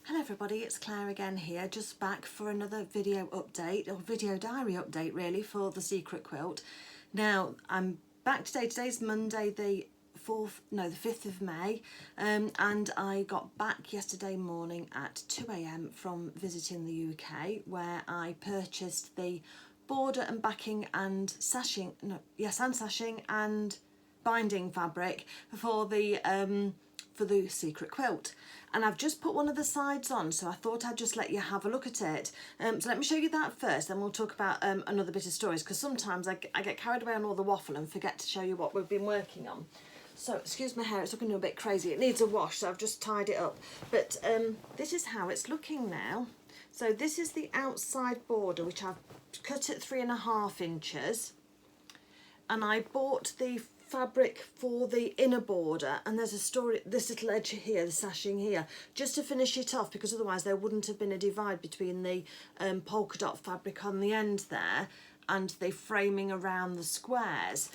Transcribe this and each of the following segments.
Hello everybody, it's Claire again here, just back for another video update, or video diary update really, for the Secret Quilt. Now, I'm back today. Today's Monday the 5th of May, and I got back yesterday morning at 2 AM from visiting the UK, where I purchased the border and backing and sashing, sashing and binding fabric for the Secret Quilt, and I've just put one of the sides on, so I thought I'd just let you have a look at it. So let me show you that first, then we'll talk about another bit of stories, because sometimes I get carried away on all the waffle and forget to show you what we've been working on. So excuse my hair, it's looking a bit crazy, it needs a wash, so I've just tied it up, but this is how it's looking now. So this is the outside border, which I've cut at 3.5 inches, and I bought the fabric for the inner border, and there's a story, this little edge here, the sashing here, just to finish it off, because otherwise there wouldn't have been a divide between the polka dot fabric on the end there and the framing around the squares.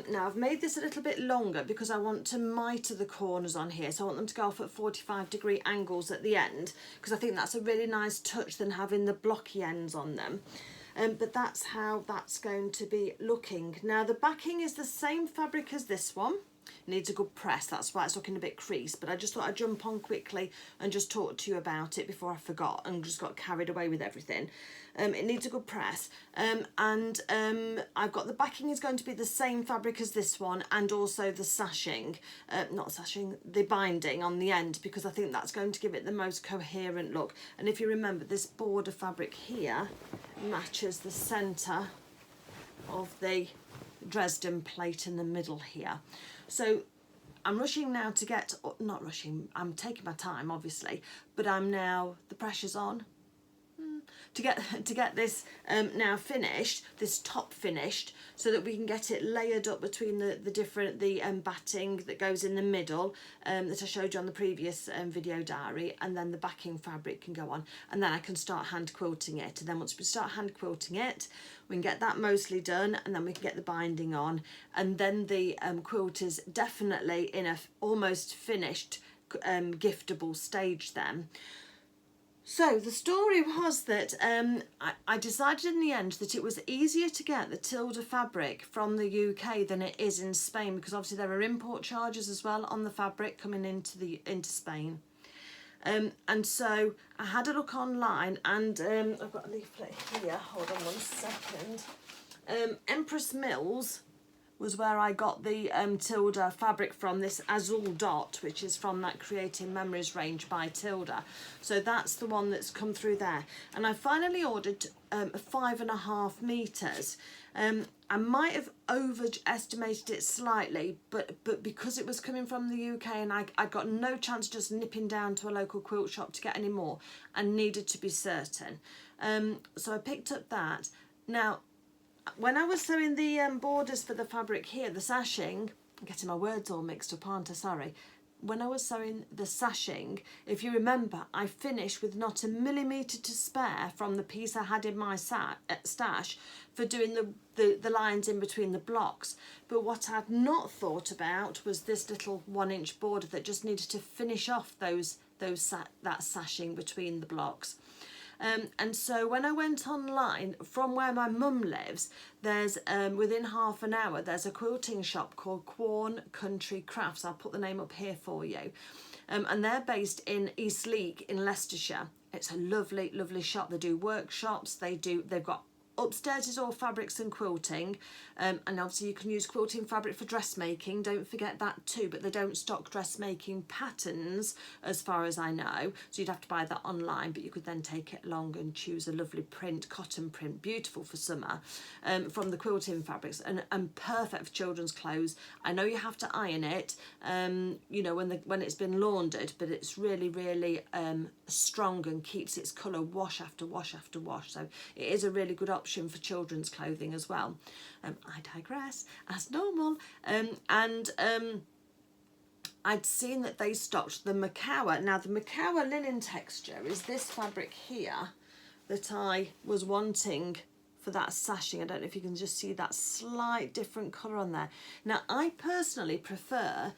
Now I've made this a little bit longer because I want to mitre the corners on here, so I want them to go off at 45-degree angles at the end, because I think that's a really nice touch than having the blocky ends on them. But that's how that's going to be looking. Now the backing is the same fabric as this one. It needs a good press, that's why it's looking a bit creased, but I just thought I'd jump on quickly and just talk to you about it before I forgot and just got carried away with everything. It needs a good press, and I've got the backing is going to be the same fabric as this one, and also the sashing, the binding on the end, because I think that's going to give it the most coherent look. And if you remember, this border fabric here matches the centre of the Dresden plate in the middle here. So I'm rushing now to get, not rushing, I'm taking my time obviously, but I'm now, the pressure's on to get this now finished, this top finished, so that we can get it layered up between the different batting that goes in the middle that I showed you on the previous video diary, and then the backing fabric can go on, and then I can start hand quilting it. And then once we start hand quilting it, we can get that mostly done, and then we can get the binding on, and then the quilt is definitely in a almost finished giftable stage then. So the story was that I decided in the end that it was easier to get the Tilda fabric from the UK than it is in Spain, because obviously there are import charges as well on the fabric coming into Spain. And so I had a look online, and I've got a leaflet here, hold on 1 second. Empress Mills was where I got the Tilda fabric from, this Azul Dot, which is from that Creating Memories range by Tilda. So that's the one that's come through there. And I finally ordered 5.5 metres. I might have overestimated it slightly, but because it was coming from the UK and I got no chance just nipping down to a local quilt shop to get any more, I needed to be certain. So I picked up that. Now, when I was sewing the borders for the fabric here, the sashing, I'm getting my words all mixed up, aren't I? Sorry. When I was sewing the sashing, if you remember, I finished with not a millimetre to spare from the piece I had in my stash for doing the lines in between the blocks. But what I'd not thought about was this little 1-inch border that just needed to finish off that sashing between the blocks. And so when I went online, from where my mum lives, there's within half an hour there's a quilting shop called Quorn Country Crafts. I'll put the name up here for you, and they're based in Eastleigh in Leicestershire. It's a lovely shop. They do workshops, they've got upstairs is all fabrics and quilting, and obviously you can use quilting fabric for dressmaking, don't forget that too, but they don't stock dressmaking patterns as far as I know, so you'd have to buy that online, but you could then take it along and choose a lovely print, cotton print, beautiful for summer, from the quilting fabrics, and perfect for children's clothes. I know you have to iron it, you know, when it's been laundered, but it's really strong and keeps its colour wash after wash after wash, so it is a really good option for children's clothing as well. I digress, as normal. I'd seen that they stocked the Macawa. Now the Macawa linen texture is this fabric here that I was wanting for that sashing. I don't know if you can just see that slight different colour on there. Now I personally prefer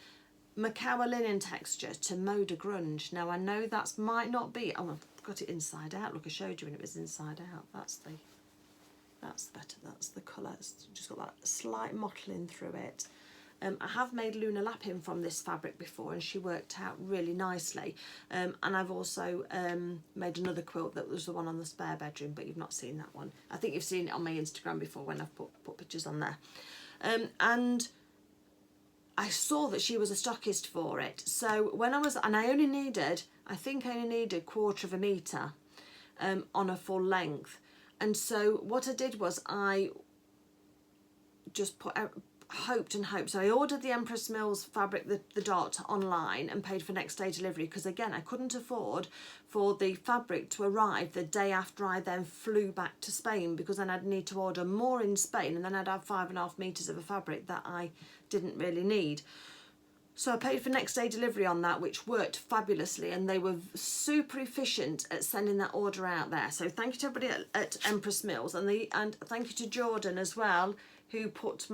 Macawa linen texture to Mode de Grunge. Now I know that's might not be, oh I've got it inside out, look I showed you when it was inside out, that's better, that's the colour, it's just got that slight mottling through it. I have made Luna Lappin from this fabric before and she worked out really nicely, and I've also made another quilt that was the one on the spare bedroom, but you've not seen that one. I think you've seen it on my Instagram before when I've put pictures on there. And I saw that she was a stockist for it, so when I was, and I only needed, I think I only needed 1/4 of a metre on a full length, and so what I did was I just hoped and hoped. So I ordered the Empress Mills fabric, the dot, online and paid for next day delivery, because again I couldn't afford for the fabric to arrive the day after I then flew back to Spain, because then I'd need to order more in Spain and then I'd have 5.5 metres of a fabric that I didn't really need. So I paid for next day delivery on that, which worked fabulously, and they were super efficient at sending that order out there. So thank you to everybody at Empress Mills, and thank you to Jordan as well, who packed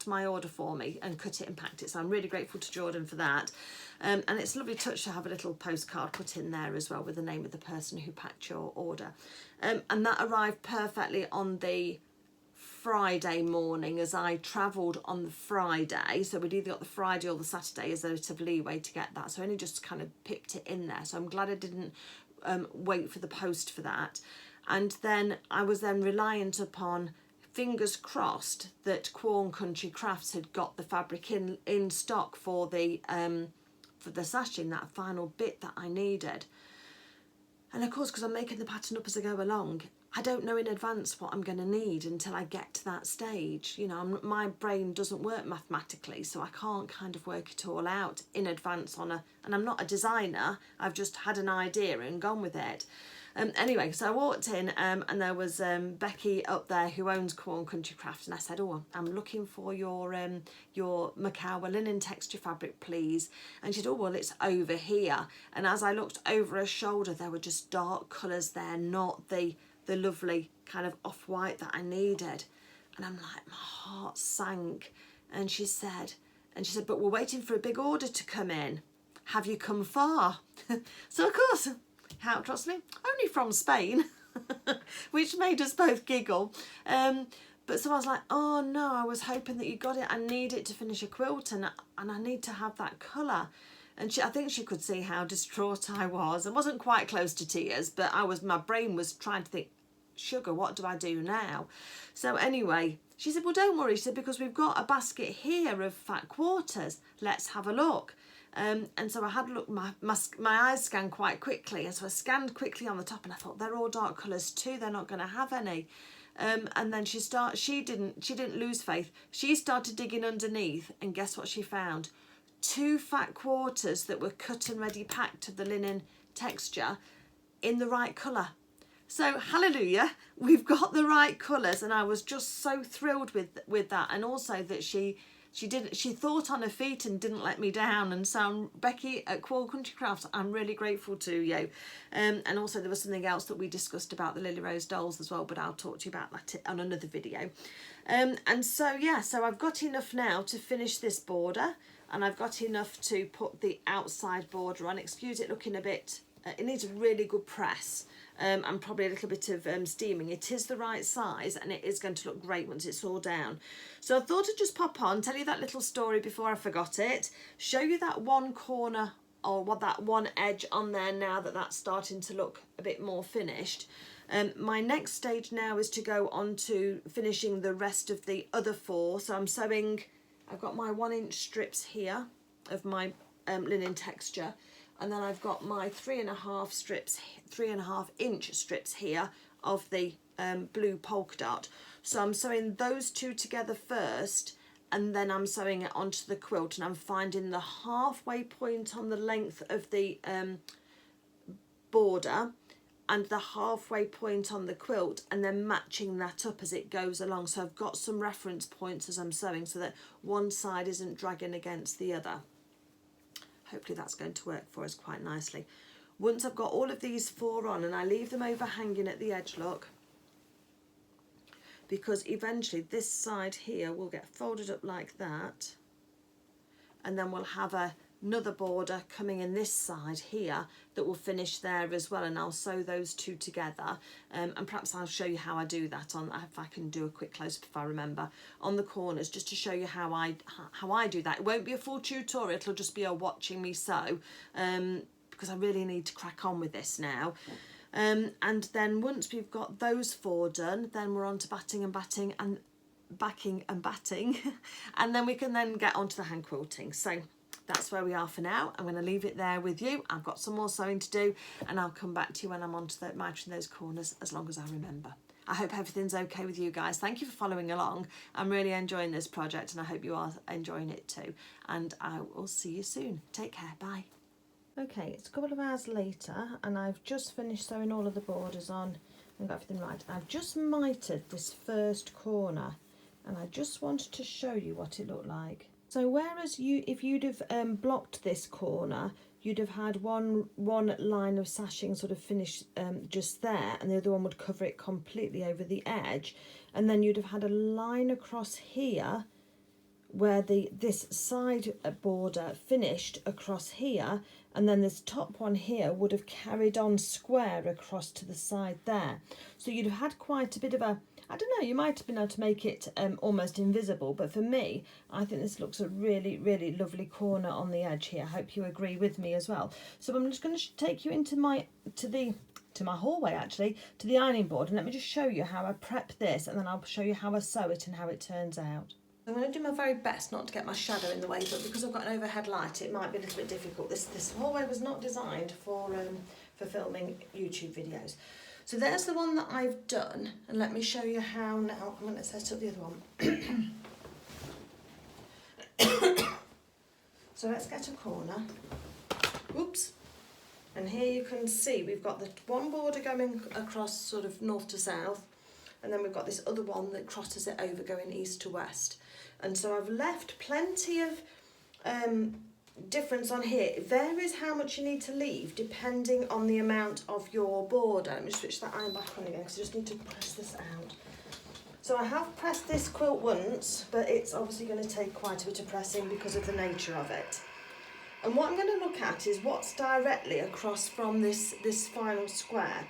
my order for me and cut it and packed it. So I'm really grateful to Jordan for that. And it's a lovely touch to have a little postcard put in there as well with the name of the person who packed your order. And that arrived perfectly on the Friday morning as I travelled on the Friday, so we'd either got the Friday or the Saturday as a bit of leeway to get that, so I only just kind of pipped it in there, so I'm glad I didn't wait for the post for that. And then I was then reliant upon, fingers crossed, that Quorn Country Crafts had got the fabric in stock for the sashing, that final bit that I needed. And of course, because I'm making the pattern up as I go along, I don't know in advance what I'm going to need until I get to that stage. You know, my brain doesn't work mathematically, so I can't kind of work it all out in advance and I'm not a designer, I've just had an idea and gone with it. Anyway, so I walked in and there was Becky up there who owns Quorn Country Craft, and I said, oh, I'm looking for your Macawa linen texture fabric, please. And she said, oh, well, it's over here. And as I looked over her shoulder, there were just dark colours there, not the lovely kind of off-white that I needed. And I'm like, my heart sank. And she said, but we're waiting for a big order to come in. Have you come far? So of course, how trust me, only from Spain, which made us both giggle. But so I was like, oh no, I was hoping that you got it. I need it to finish a quilt, and I need to have that colour. And I think she could see how distraught I was. I wasn't quite close to tears, but my brain was trying to think, sugar, what do I do now? So anyway, she said, well, don't worry. She said, because we've got a basket here of fat quarters. Let's have a look. And so I had a look, my eyes scanned quite quickly. And so I scanned quickly on the top and I thought, they're all dark colours too. They're not going to have any. And then she didn't lose faith. She started digging underneath, and guess what she found? 2 fat quarters that were cut and ready packed of the linen texture in the right colour. So hallelujah, we've got the right colours, and I was just so thrilled with that. And also that she thought on her feet and didn't let me down. And so Becky at Quorn Country Crafts, I'm really grateful to you. And also there was something else that we discussed about the Lily Rose dolls as well, but I'll talk to you about that on another video. And so yeah, so I've got enough now to finish this border, and I've got enough to put the outside border on. Excuse it looking a bit, it needs a really good press. And probably a little bit of steaming. It is the right size, and it is going to look great once it's all down. So I thought I'd just pop on, tell you that little story before I forgot it, show you that one corner or that one edge on there now that that's starting to look a bit more finished. My next stage now is to go on to finishing the rest of the other 4. So I'm sewing, I've got my 1-inch strips here of my linen texture. And then I've got my 3.5-inch strips here of the blue polka dot. So I'm sewing those 2 together first, and then I'm sewing it onto the quilt, and I'm finding the halfway point on the length of the border and the halfway point on the quilt, and then matching that up as it goes along. So I've got some reference points as I'm sewing so that one side isn't dragging against the other. Hopefully that's going to work for us quite nicely. Once I've got all of these 4 on, and I leave them overhanging at the edge, look, because eventually this side here will get folded up like that, and then we'll have another border coming in this side here that will finish there as well, and I'll sew those two together, and perhaps I'll show you how I do that on, if I can do a quick close-up if I remember, on the corners, just to show you how I do that. It won't be a full tutorial, it'll just be a watching me sew, because I really need to crack on with this now. And then once we've got those four done, then we're on to backing and batting, and then we can then get on to the hand quilting. So that's where we are for now. I'm going to leave it there with you. I've got some more sewing to do, and I'll come back to you when I'm on to matching those corners, as long as I remember. I hope everything's okay with you guys. Thank you for following along. I'm really enjoying this project, and I hope you are enjoying it too. And I will see you soon. Take care. Bye. Okay, it's a couple of hours later, and I've just finished sewing all of the borders on and got everything right. I've just mitered this first corner, and I just wanted to show you what it looked like. So whereas if you'd have blocked this corner, you'd have had one line of sashing sort of finished just there, and the other one would cover it completely over the edge, and then you'd have had a line across here where this side border finished across here, and then this top one here would have carried on square across to the side there. So you'd have had quite a bit of a, I don't know, you might have been able to make it almost invisible, but for me, I think this looks a really, really lovely corner on the edge here. I hope you agree with me as well. So I'm just going to take you into my hallway, actually, to the ironing board, and let me just show you how I prep this, and then I'll show you how I sew it and how it turns out. I'm going to do my very best not to get my shadow in the way, but because I've got an overhead light, it might be a little bit difficult. This hallway was not designed for filming YouTube videos. So there's the one that I've done, and let me show you how now. I'm going to set up the other one. So let's get a corner. Oops. And here you can see we've got the one border going across sort of north to south, and then we've got this other one that crosses it over going east to west. And so I've left plenty of difference on here. It varies how much you need to leave depending on the amount of your border. Let me switch that iron back on again because I just need to press this out. So I have pressed this quilt once, but it's obviously going to take quite a bit of pressing because of the nature of it. And what I'm going to look at is what's directly across from this final square,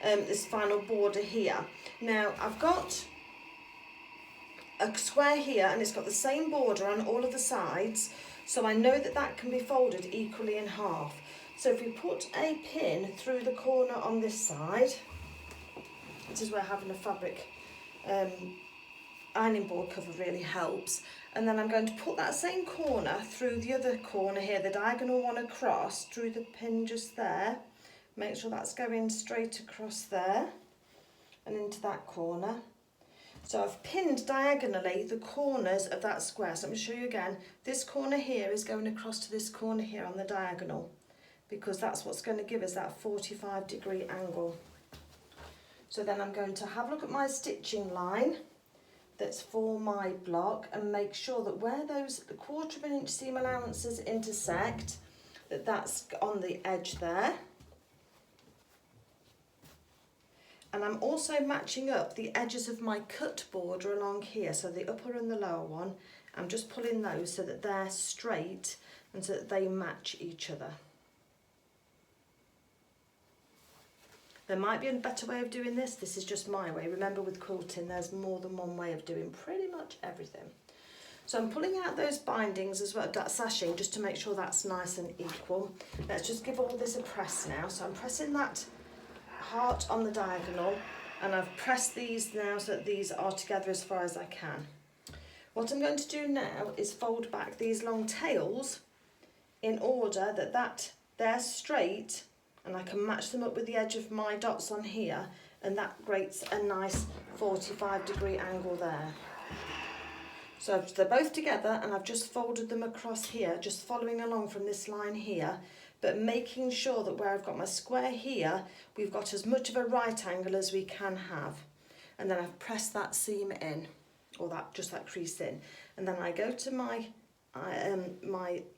this final border here. Now I've got a square here, and it's got the same border on all of the sides, so I know that that can be folded equally in half. So if we put a pin through the corner on this side, this is where having a fabric ironing board cover really helps, and then I'm going to put that same corner through the other corner here, the diagonal one across, through the pin just there. Make sure that's going straight across there and into that corner. So I've pinned diagonally the corners of that square. So let me show you again. This corner here is going across to this corner here on the diagonal, because that's what's going to give us that 45-degree angle. So then I'm going to have a look at my stitching line that's for my block, and make sure that where those 1/4 of an inch seam allowances intersect, that's on the edge there. And I'm also matching up the edges of my cut border along here, so the upper and the lower one. I'm just pulling those so that they're straight and so that they match each other. There might be a better way of doing this. This is just my way. Remember, with quilting, there's more than one way of doing pretty much everything. So I'm pulling out those bindings as well, that sashing, just to make sure that's nice and equal. Let's just give all this a press now. So I'm pressing that heart on the diagonal, and I've pressed these now so that these are together as far as I can. What I'm going to do now is fold back these long tails in order that they're straight, and I can match them up with the edge of my dots on here, and that creates a nice 45-degree angle there. So they're both together, and I've just folded them across here, just following along from this line here, but making sure that where I've got my square here, we've got as much of a right angle as we can have. And then I've pressed that seam in, or just that crease in. And then I go to my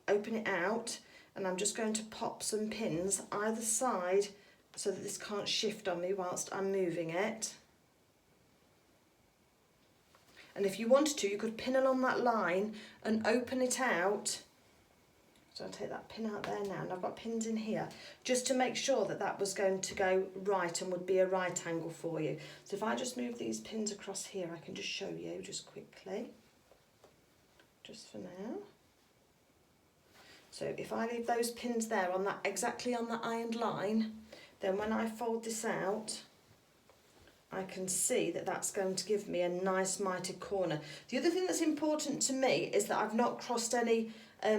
open it out, and I'm just going to pop some pins either side so that this can't shift on me whilst I'm moving it. And if you wanted to, you could pin along that line and open it out So I'll take that pin out there now, and I've got pins in here just to make sure that that was going to go right and would be a right angle for you. So if I just move these pins across here, I can just show you just quickly, just for now. So if I leave those pins there on that, exactly on that ironed line, then when I fold this out, I can see that that's going to give me a nice mitered corner. The other thing that's important to me is that I've not crossed any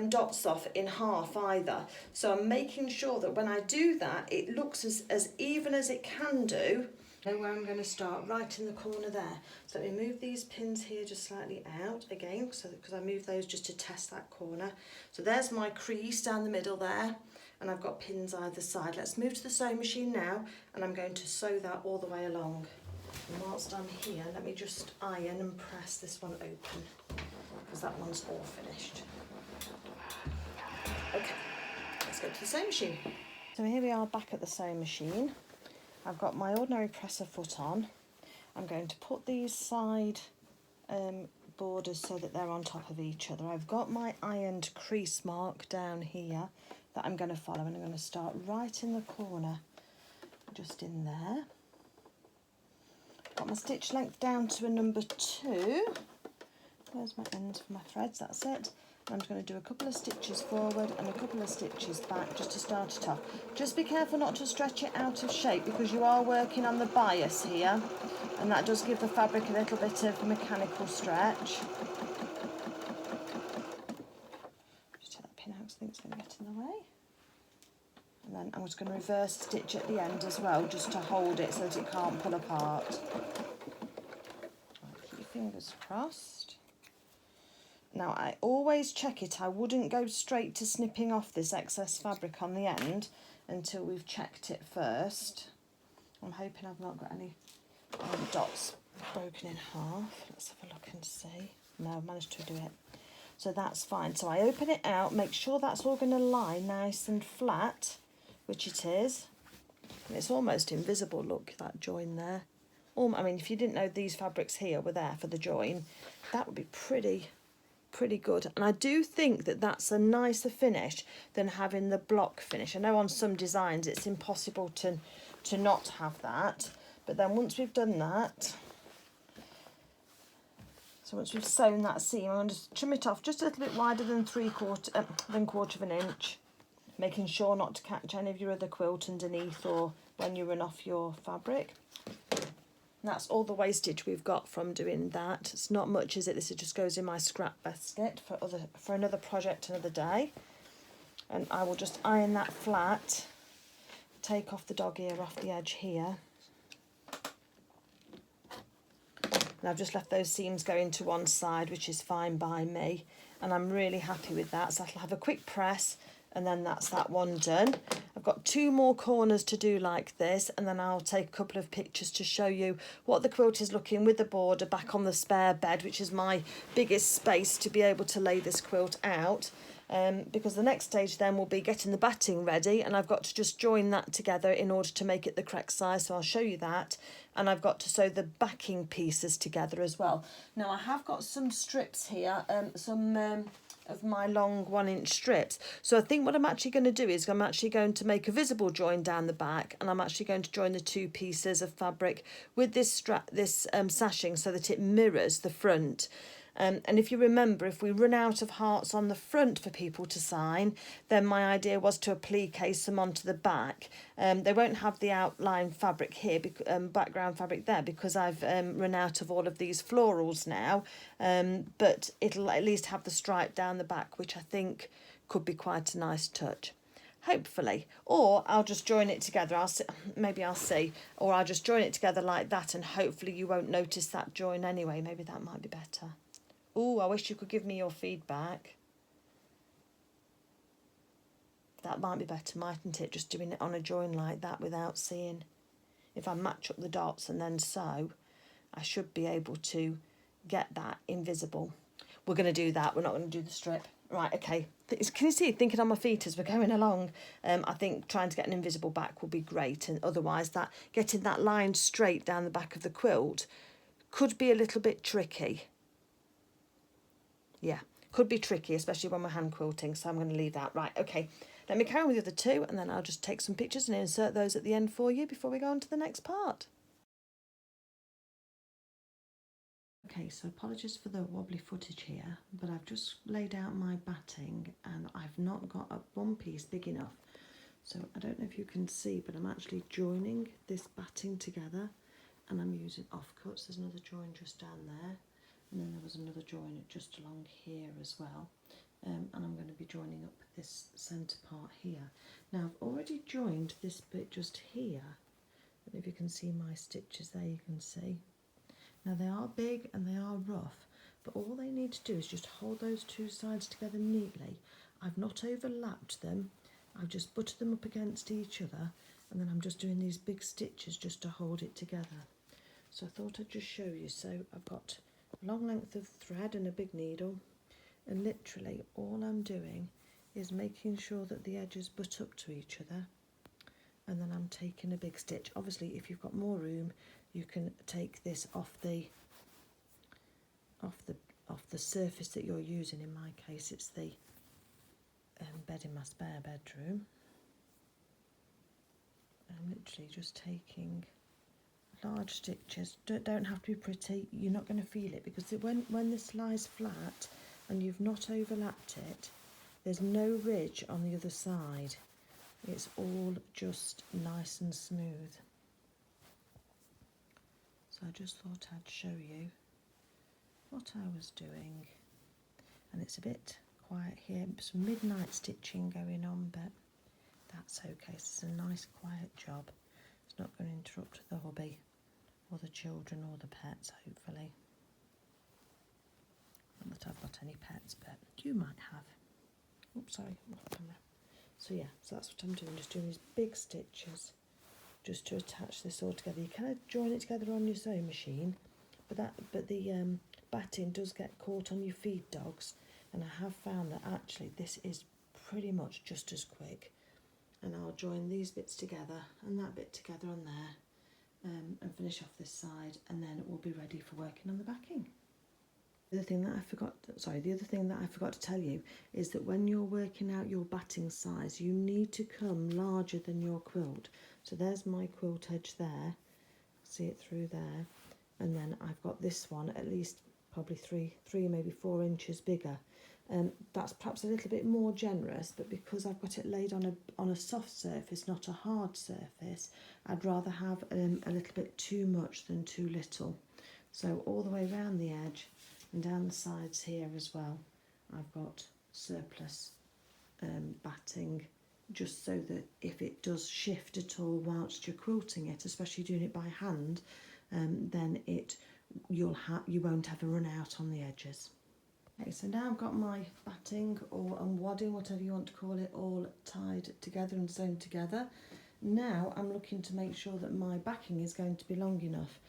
dots off in half either. So I'm making sure that when I do that, it looks as even as it can do. Know where I'm going to start, right in the corner there. So let me move these pins here just slightly out again, so because I move those just to test that corner. So there's my crease down the middle there, and I've got pins either side. Let's move to the sewing machine now, and I'm going to sew that all the way along. And whilst I'm here, let me just iron and press this one open, because that one's all finished. Okay, let's go to the sewing machine. So here we are back at the sewing machine. I've got my ordinary presser foot on. I'm going to put these side borders so that they're on top of each other. I've got my ironed crease mark down here that I'm going to follow, and I'm going to start right in the corner, just in there. Got my stitch length down to a number 2. Where's my end for my threads? That's it. I'm just going to do a couple of stitches forward and a couple of stitches back just to start it off. Just be careful not to stretch it out of shape, because you are working on the bias here, and that does give the fabric a little bit of mechanical stretch. Just take that pin out because I think it's going to get in the way. And then I'm just going to reverse stitch at the end as well, just to hold it so that it can't pull apart. Right, keep your fingers crossed. Now I always check it. I wouldn't go straight to snipping off this excess fabric on the end until we've checked it first. I'm hoping I've not got any dots broken in half. Let's have a look and see. No, I've managed to do it. So that's fine. So I open it out, make sure that's all going to lie nice and flat, which it is. And it's almost invisible, look, that join there. I mean, if you didn't know these fabrics here were there for the join, that would be pretty good. And I do think that that's a nicer finish than having the block finish. I know on some designs it's impossible to not have that, but then once we've done that, so once we've sewn that seam, I'm going to trim it off just a little bit wider than quarter of an inch, making sure not to catch any of your other quilt underneath or when you run off your fabric. And that's all the wastage we've got from doing that. It's not much, is it? This just goes in my scrap basket for another project another day. And I will just iron that flat, take off the dog ear off the edge here. And I've just left those seams going to one side, which is fine by me. And I'm really happy with that. So I'll have a quick press, and then that's that one done. I've got 2 more corners to do like this, and then I'll take a couple of pictures to show you what the quilt is looking with the border back on the spare bed, which is my biggest space to be able to lay this quilt out. Because the next stage then will be getting the batting ready, and I've got to just join that together in order to make it the correct size, so I'll show you that. And I've got to sew the backing pieces together as well. Now I have got some strips here, of my long 1-inch strips. So I think what I'm actually going to do is I'm actually going to make a visible join down the back, and I'm actually going to join the 2 pieces of fabric with this sashing so that it mirrors the front. And if you remember, if we run out of hearts on the front for people to sign, then my idea was to applique some onto the back. They won't have the outline fabric here, background fabric there, because I've run out of all of these florals now. But it'll at least have the stripe down the back, which I think could be quite a nice touch. Hopefully. Or I'll just join it together. Maybe I'll see. Or I'll just join it together like that, and hopefully you won't notice that join anyway. Maybe that might be better. Oh, I wish you could give me your feedback. That might be better, mightn't it? Just doing it on a join like that without seeing. If I match up the dots and then sew, I should be able to get that invisible. We're going to do that. We're not going to do the strip. Right, okay. Can you see, thinking on my feet as we're going along? I think trying to get an invisible back will be great. And otherwise, getting that line straight down the back of the quilt could be a little bit tricky. Yeah, could be tricky, especially when we're hand quilting, so I'm going to leave that. Right, okay, let me carry on with the other two, and then I'll just take some pictures and insert those at the end for you before we go on to the next part. Okay, so apologies for the wobbly footage here, but I've just laid out my batting and I've not got one piece big enough. So I don't know if you can see, but I'm actually joining this batting together, and I'm using offcuts. There's another join just down there, and then there was another join just along here as well. And I'm going to be joining up this centre part here. Now I've already joined this bit just here, and if you can see my stitches there, you can see. Now they are big and they are rough, but all they need to do is just hold those two sides together neatly. I've not overlapped them, I've just buttered them up against each other, and then I'm just doing these big stitches just to hold it together. So I thought I'd just show you. So I've got a long length of thread and a big needle, and literally all I'm doing is making sure that the edges butt up to each other, and then I'm taking a big stitch. Obviously if you've got more room, you can take this off the surface that you're using. In my case it's the bed in my spare bedroom. I'm literally just taking large stitches. Don't have to be pretty, you're not going to feel it, because when this lies flat and you've not overlapped it, there's no ridge on the other side. It's all just nice and smooth. So I just thought I'd show you what I was doing. And it's a bit quiet here, some midnight stitching going on, but that's okay. It's a nice quiet job. It's not going to interrupt the hubby or the children or the pets, hopefully. Not that I've got any pets, but you might have. Oops, sorry, off camera. So yeah, so that's what I'm doing, just doing these big stitches just to attach this all together. You kind of join it together on your sewing machine, but the batting does get caught on your feed dogs, and I have found that actually this is pretty much just as quick. And I'll join these bits together and that bit together on there, and finish off this side, and then we'll be ready for working on the backing. The other thing that I forgot to tell you is that when you're working out your batting size, you need to come larger than your quilt. So there's my quilt edge there, see it through there, and then I've got this one at least probably three maybe 4 inches bigger. That's perhaps a little bit more generous, but because I've got it laid on a soft surface, not a hard surface, I'd rather have a little bit too much than too little. So all the way around the edge and down the sides here as well, I've got surplus batting, just so that if it does shift at all whilst you're quilting it, especially doing it by hand, then you won't have a run out on the edges. Okay, so now I've got my batting or wadding, whatever you want to call it, all tied together and sewn together. Now I'm looking to make sure that my backing is going to be long enough.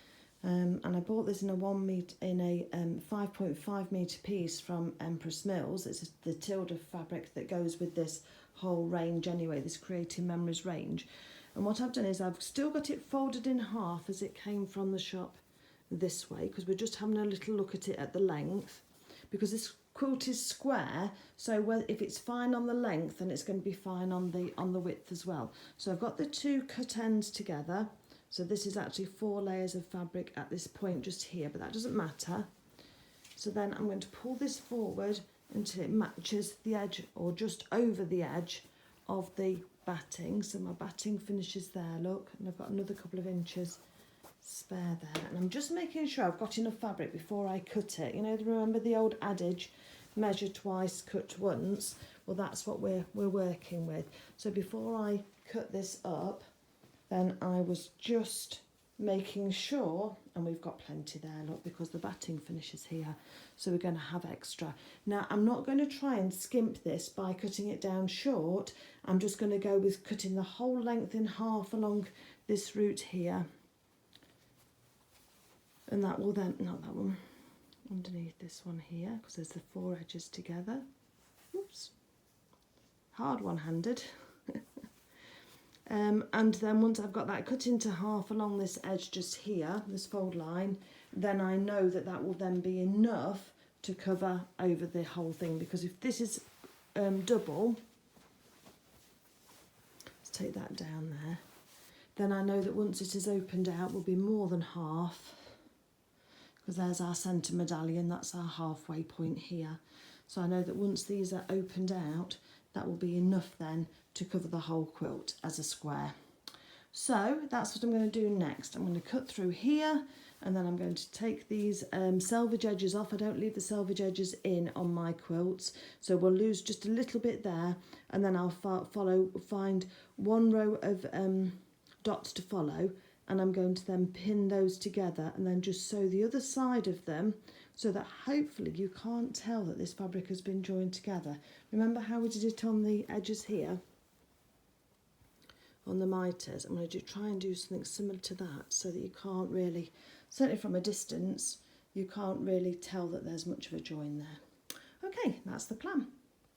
And I bought this in a 5.5 metre piece from Empress Mills. It's the Tilda fabric that goes with this whole range anyway, this Creating Memories range. And what I've done is I've still got it folded in half as it came from the shop this way, because we're just having a little look at it at the length, because this quilt is square, so if it's fine on the length, then it's going to be fine on the width as well. So I've got the two cut ends together. So this is actually 4 layers of fabric at this point just here, but that doesn't matter. So then I'm going to pull this forward until it matches the edge or just over the edge of the batting. So my batting finishes there, look, and I've got another couple of inches spare there. And I'm just making sure I've got enough fabric before I cut it. You know, remember the old adage, measure twice, cut once? Well, that's what we're working with. So before I cut this up, then I was just making sure, and we've got plenty there, look, because the batting finishes here, so we're going to have extra. Now I'm not going to try and skimp this by cutting it down short. I'm just going to go with cutting the whole length in half along this route here, and that will then, not that one, underneath this one here, because there's the 4 edges together. Oops, hard one-handed. And then once I've got that cut into half along this edge just here, this fold line, then I know that that will then be enough to cover over the whole thing, because if this is double, let's take that down there, then I know that once it is opened out will be more than half, because there's our centre medallion, that's our halfway point here. So I know that once these are opened out, that will be enough then to cover the whole quilt as a square. So that's what I'm going to do next. I'm going to cut through here, and then I'm going to take these selvage edges off. I don't leave the selvage edges in on my quilts, so we'll lose just a little bit there, and then I'll find one row of dots to follow, and I'm going to then pin those together and then just sew the other side of them, so that hopefully you can't tell that this fabric has been joined together. Remember how we did it on the edges here? On the mitres, I'm going to try and do something similar to that, so that you can't really, certainly from a distance, you can't really tell that there's much of a join there. Okay, that's the plan.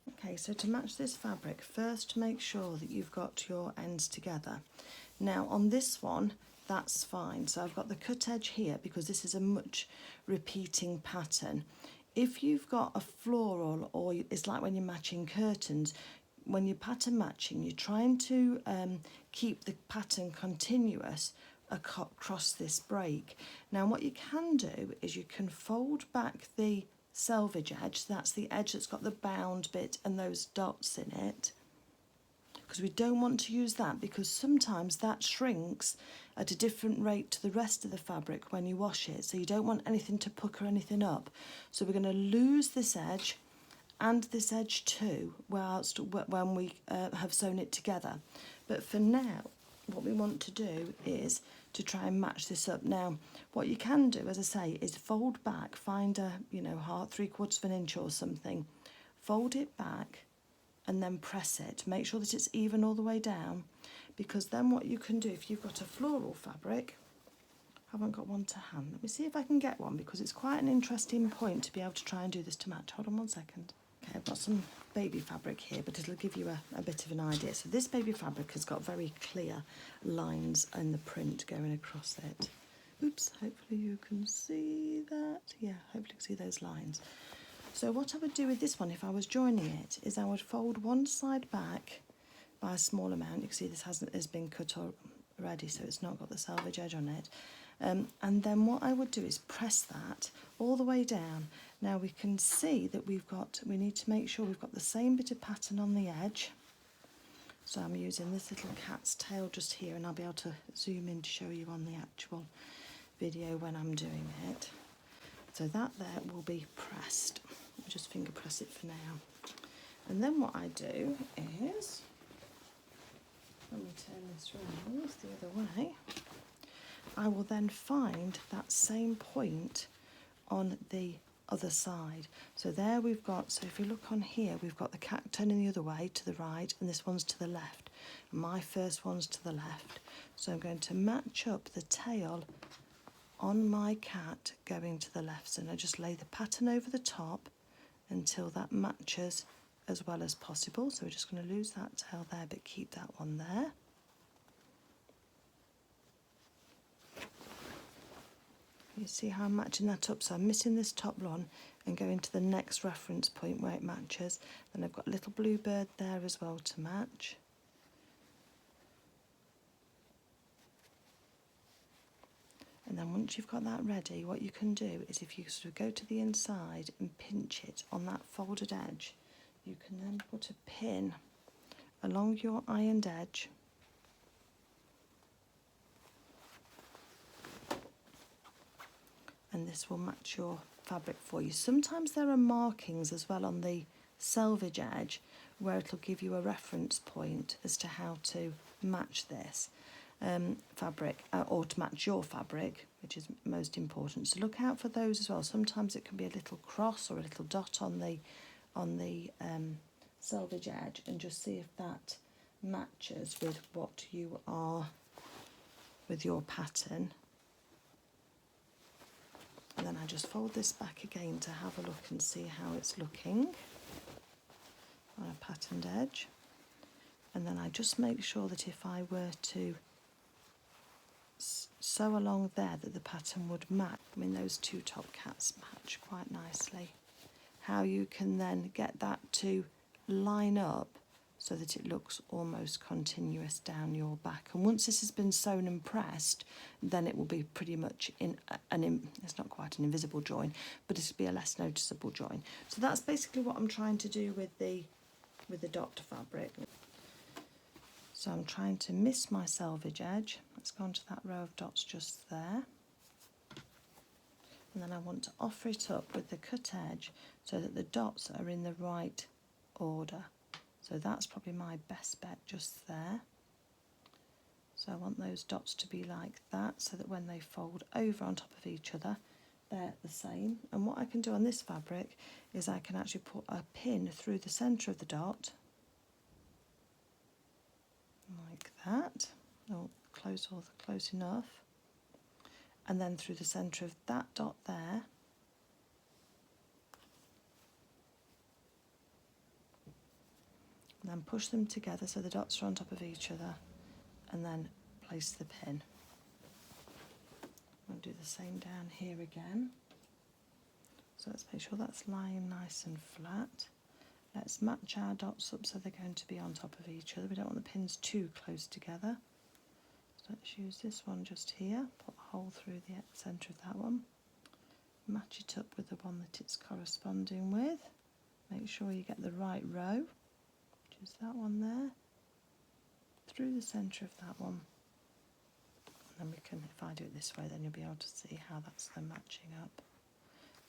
Okay, so to match this fabric, first make sure that you've got your ends together. Now on this one, that's fine. So I've got the cut edge here because this is a much repeating pattern. If you've got a floral, or it's like when you're matching curtains, when you're pattern matching, you're trying to keep the pattern continuous across this break. Now what you can do is you can fold back the selvage edge, that's the edge that's got the bound bit and those dots in it, because we don't want to use that, because sometimes that shrinks at a different rate to the rest of the fabric when you wash it, so you don't want anything to pucker anything up. So we're going to lose this edge and this edge too whilst when we have sewn it together. But for now, what we want to do is to try and match this up. Now what you can do, as I say, is fold back, find a, you know, 3/4 of an inch or something, fold it back and then press it. Make sure that it's even all the way down, because then what you can do, if you've got a floral fabric, I haven't got one to hand, let me see if I can get one, because it's quite an interesting point to be able to try and do this to match. Hold on one second. Okay, I've got some baby fabric here, but it'll give you a bit of an idea. So this baby fabric has got very clear lines in the print going across it. Oops, hopefully you can see that. Yeah, hopefully you can see those lines. So what I would do with this one, if I was joining it, is I would fold one side back by a small amount. You can see this has been cut already, so it's not got the selvage edge on it. And then what I would do is press that all the way down. Now we can see that we need to make sure we've got the same bit of pattern on the edge. So I'm using this little cat's tail just here, and I'll be able to zoom in to show you on the actual video when I'm doing it. So that there will be pressed. I'll just finger press it for now. And then what I do is, let me turn this round the other way, I will then find that same point on the other side. So there we've got, so if you look on here, we've got the cat turning the other way to the right, and this one's to the left. My first one's to the left. So I'm going to match up the tail on my cat going to the left. So now just lay the pattern over the top until that matches as well as possible. So we're just going to lose that tail there, but keep that one there. You see how I'm matching that up? So I'm missing this top one and going to the next reference point where it matches. Then I've got a little blue bird there as well to match. And then once you've got that ready, what you can do is, if you sort of go to the inside and pinch it on that folded edge, you can then put a pin along your ironed edge. And this will match your fabric for you. Sometimes there are markings as well on the selvage edge where it'll give you a reference point as to how to match this fabric, or to match your fabric, which is most important. So look out for those as well. Sometimes it can be a little cross or a little dot on the selvage edge, and just see if that matches with what you are with your pattern. And then I just fold this back again to have a look and see how it's looking on a patterned edge. And then I just make sure that if I were to sew along there, that the pattern would match. I mean, those two top cats match quite nicely. how you can then get that to line up so that it looks almost continuous down your back. And once this has been sewn and pressed, then it will be pretty much it's not quite an invisible join, but it'll be a less noticeable join. So that's basically what I'm trying to do with the dot fabric. So I'm trying to miss my selvage edge. Let's go onto that row of dots just there. And then I want to offer it up with the cut edge so that the dots are in the right order. So that's probably my best bet just there. So I want those dots to be like that so that when they fold over on top of each other, they're the same. And what I can do on this fabric is I can actually put a pin through the centre of the dot, like that. Oh, close enough. And then through the centre of that dot there. And then push them together so the dots are on top of each other, and then place the pin. I'll do the same down here again. So let's make sure that's lying nice and flat. Let's match our dots up so they're going to be on top of each other. We don't want the pins too close together. So let's use this one just here, put a hole through the centre of that one. Match it up with the one that it's corresponding with. Make sure you get the right row. Just that one there, through the centre of that one. And then we can, if I do it this way, then you'll be able to see how that's then matching up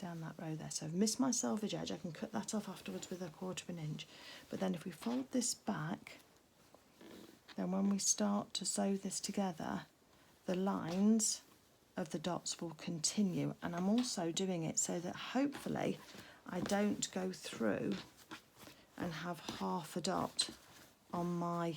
down that row there. So I've missed my selvage edge. I can cut that off afterwards with 1/4 inch. But then if we fold this back, then when we start to sew this together, the lines of the dots will continue. And I'm also doing it so that hopefully I don't go through and have half a dot on my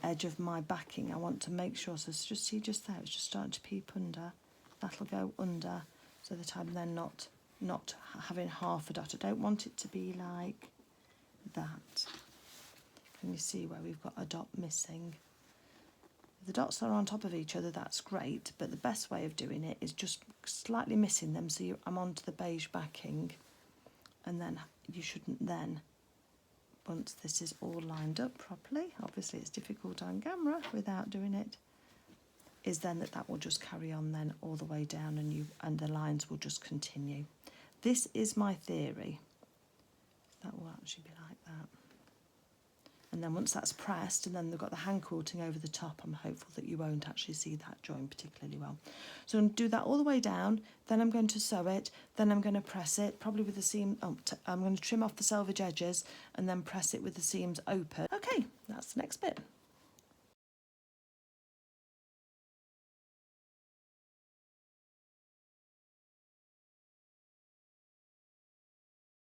edge of my backing. I want to make sure, so just see just there, it's just starting to peep under. That'll go under so that I'm then not having half a dot. I don't want it to be like that. Can you see where we've got a dot missing? If the dots are on top of each other, that's great, but the best way of doing it is just slightly missing them so I'm onto the beige backing, and then you shouldn't then, once this is all lined up properly, obviously it's difficult on camera without doing it, is then that will just carry on then all the way down, and the lines will just continue. This is my theory. That will actually be like that. And then once that's pressed and then they've got the hand quilting over the top, I'm hopeful that you won't actually see that join particularly well. So I'm going to do that all the way down, then I'm going to sew it, then I'm going to press it, probably with the seam, I'm going to trim off the selvage edges and then press it with the seams open. Okay, that's the next bit.